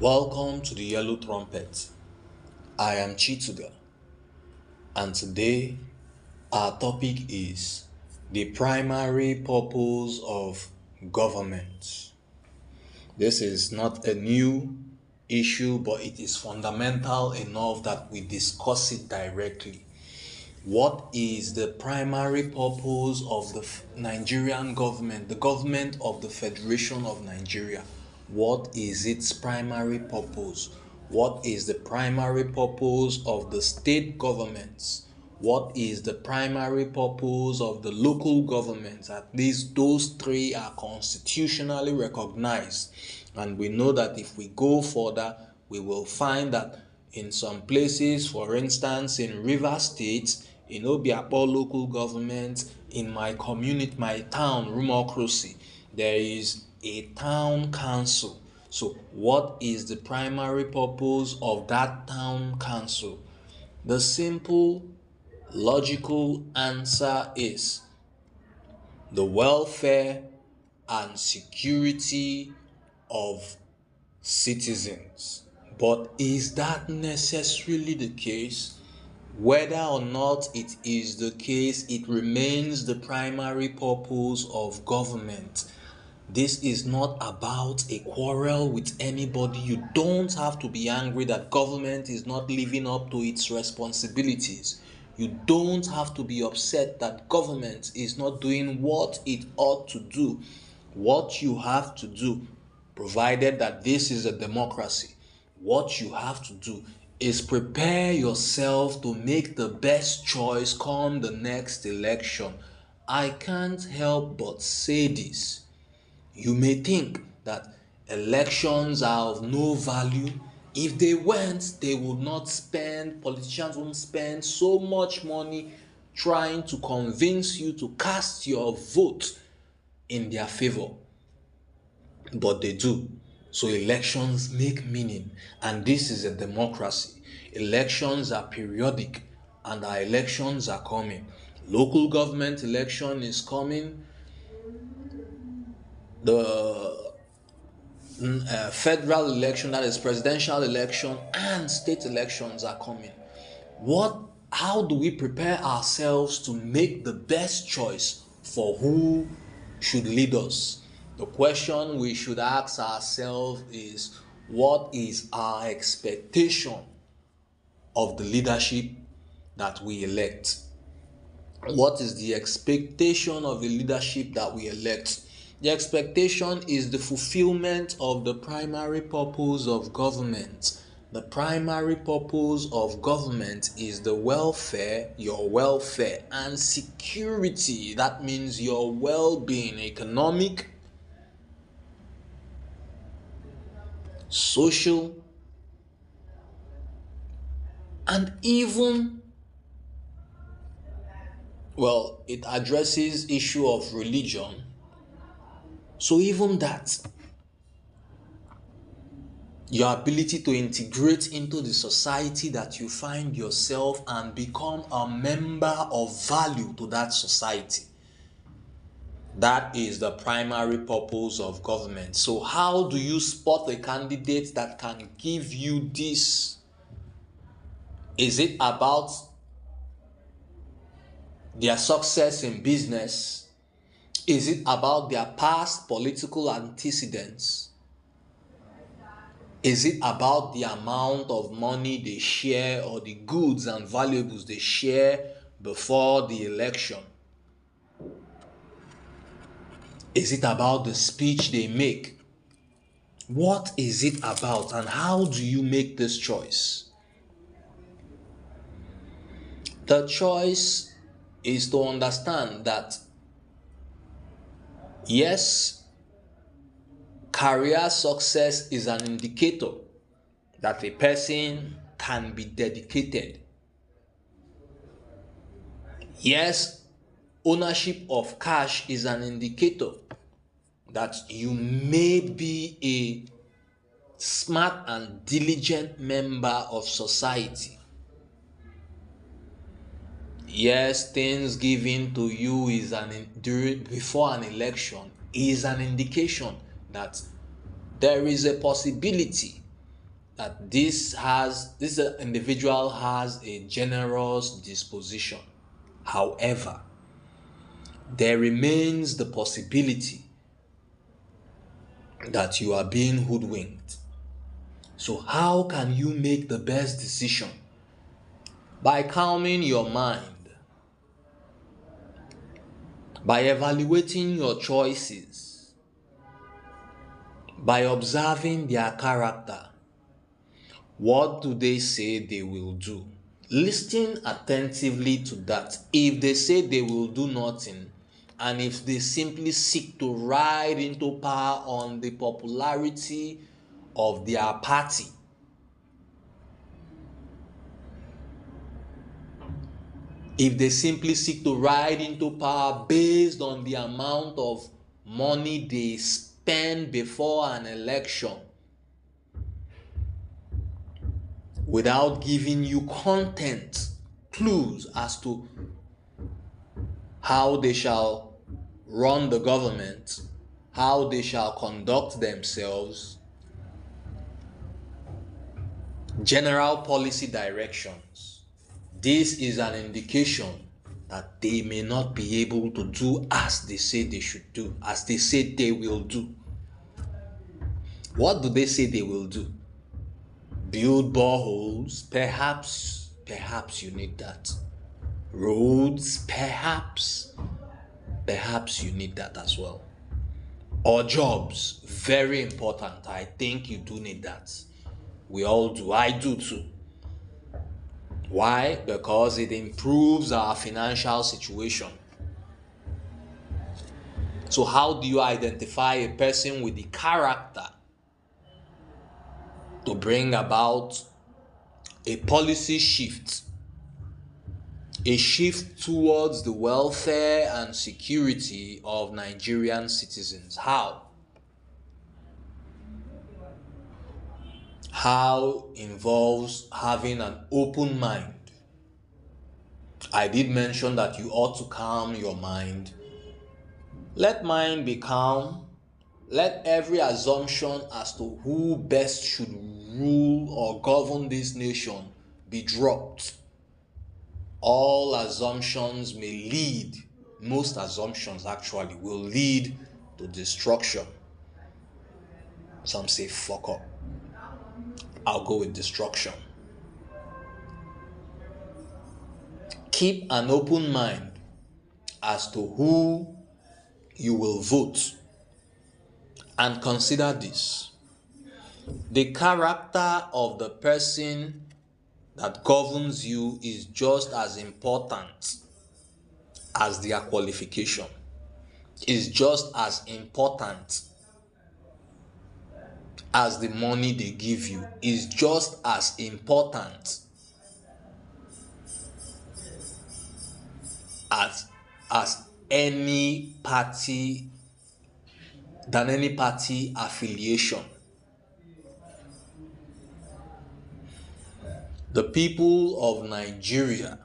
Welcome to the Yellow Trumpet. I am Chituga, and today our topic is the primary purpose of government. This is not a new issue, but it is fundamental enough that we discuss it directly. What is the primary purpose of the Nigerian government, the government of the Federation of Nigeria? What is its primary purpose? What is the primary purpose of the state governments? What is the primary purpose of the local governments? At least those three are constitutionally recognized. And we know that if we go further, we will find that in some places, for instance, in River State, in Obiapo local government, in my community, my town, Rumokrosi, there is a town council. So what is the primary purpose of that town council? The simple, logical answer is the welfare and security of citizens. But is that necessarily the case? Whether or not it is the case, it remains the primary purpose of government. This is not about a quarrel with anybody. You don't have to be angry that government is not living up to its responsibilities. You don't have to be upset that government is not doing what it ought to do. What you have to do, provided that this is a democracy, what you have to do is prepare yourself to make the best choice come the next election. I can't help but say this. You may think that elections are of no value. If they weren't, politicians won't spend so much money trying to convince you to cast your vote in their favor. But they do. So elections make meaning, and this is a democracy. Elections are periodic, and our elections are coming. Local government election is coming. The federal election, that is presidential election, and state elections are coming. How do we prepare ourselves to make the best choice for who should lead us? The question we should ask ourselves is, what is our expectation of the leadership that we elect? What is the expectation of the leadership that we elect? The expectation is the fulfillment of the primary purpose of government. The primary purpose of government is the welfare, your welfare, and security. That means your well-being, economic, social, and even, it addresses issue of religion. So even that, your ability to integrate into the society that you find yourself and become a member of value to that society. That is the primary purpose of government. So how do you spot a candidate that can give you this? Is it about their success in business? Is it about their past political antecedents? Is it about the amount of money they share or the goods and valuables they share before the election? Is it about the speech they make? What is it about, and how do you make this choice? The choice is to understand that, yes, career success is an indicator that a person can be dedicated. Yes, ownership of cash is an indicator that you may be a smart and diligent member of society. Yes, things given to you before an election is an indication that there is a possibility that this individual has a generous disposition. However, there remains the possibility that you are being hoodwinked. So how can you make the best decision? By calming your mind, by evaluating your choices, by observing their character. What do they say they will do? Listen attentively to that. If they say they will do nothing, and if they simply seek to ride into power on the popularity of their party, if they simply seek to ride into power based on the amount of money they spend before an election, without giving you content, clues as to how they shall run the government, how they shall conduct themselves, general policy directions, this is an indication that they may not be able to do as they say they should do, as they say they will do. What do they say they will do? Build boreholes? Perhaps you need that. Roads? Perhaps you need that as well. Or jobs? Very important. I think you do need that. We all do. I do too. Why? Because it improves our financial situation. So how do you identify a person with the character to bring about a policy shift, a shift towards the welfare and security of Nigerian citizens? How? How involves having an open mind. I did mention that you ought to calm your mind. Let mind be calm. Let every assumption as to who best should rule or govern this nation be dropped. All assumptions may lead, most assumptions actually will lead to destruction. Some say fuck up. I'll go with destruction. Keep an open mind as to who you will vote. And consider this: the character of the person that governs you is just as important as their qualification, is just as important as the money they give you, is just as important as any party, than any party affiliation. The people of Nigeria,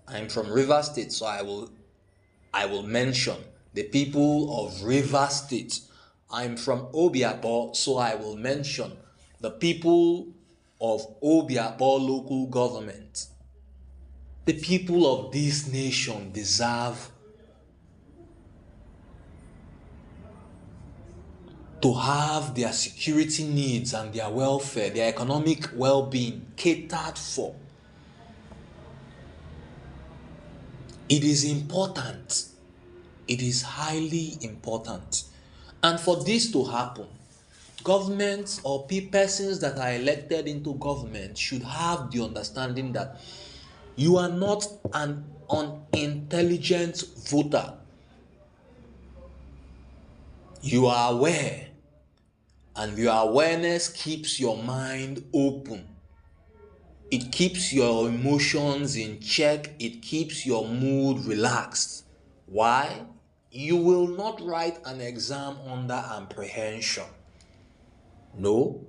I'm from Rivers State, so I will mention the people of Rivers State. I'm from Obiabo, so I will mention the people of Obiabo local government. The people of this nation deserve to have their security needs and their welfare, their economic well-being catered for. It is important. It is highly important. And for this to happen, governments or persons that are elected into government should have the understanding that you are not an unintelligent voter. You are aware, and your awareness keeps your mind open. It keeps your emotions in check. It keeps your mood relaxed. Why? You will not write an exam under apprehension. No,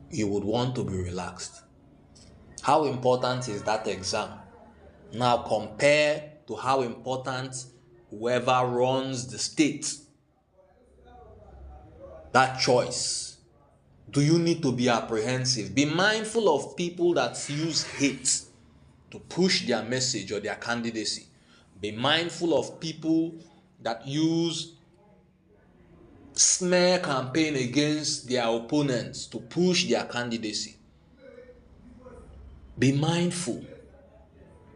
you would want to be relaxed. How important is that exam? Now compare to how important whoever runs the state, that choice. do you need to be apprehensive? Be mindful of people that use hate to push their message or their candidacy. Be mindful of people that use smear campaign against their opponents to push their candidacy. Be mindful.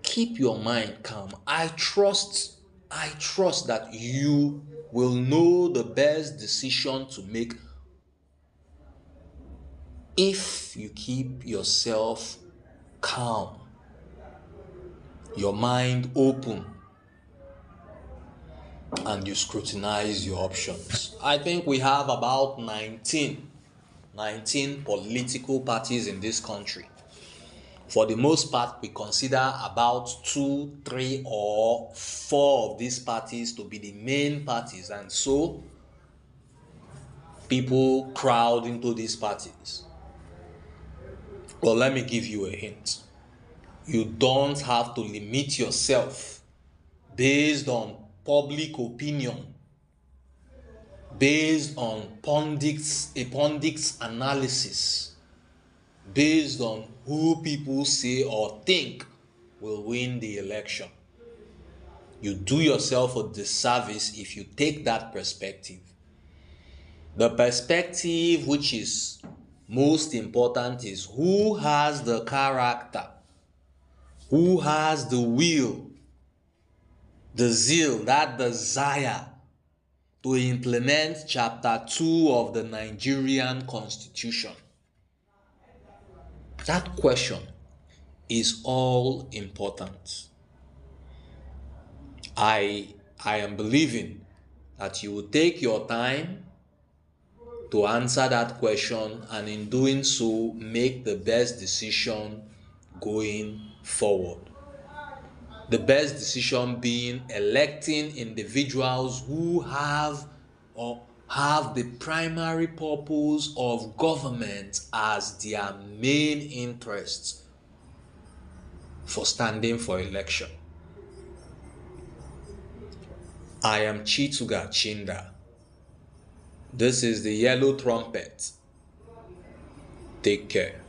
Keep your mind calm. I trust that you will know the best decision to make if you keep yourself calm, your mind open, and you scrutinize your options. I think we have about 19 political parties in this country. For the most part, we consider about 2, 3, or 4 of these parties to be the main parties, and so people crowd into these parties. Well, let me give you a hint. You don't have to limit yourself based on public opinion, based on a pundit's analysis, based on who people say or think will win the election. You do yourself a disservice if you take that perspective. The perspective which is most important is who has the character, who has the will, the zeal, that desire to implement chapter 2 of the Nigerian constitution. That question is all important. I am believing that you will take your time to answer that question, and in doing so, make the best decision going forward. The best decision being electing individuals who have the primary purpose of government as their main interest for standing for election. I am Chituga Chinda. This is the Yellow Trumpet. Take care.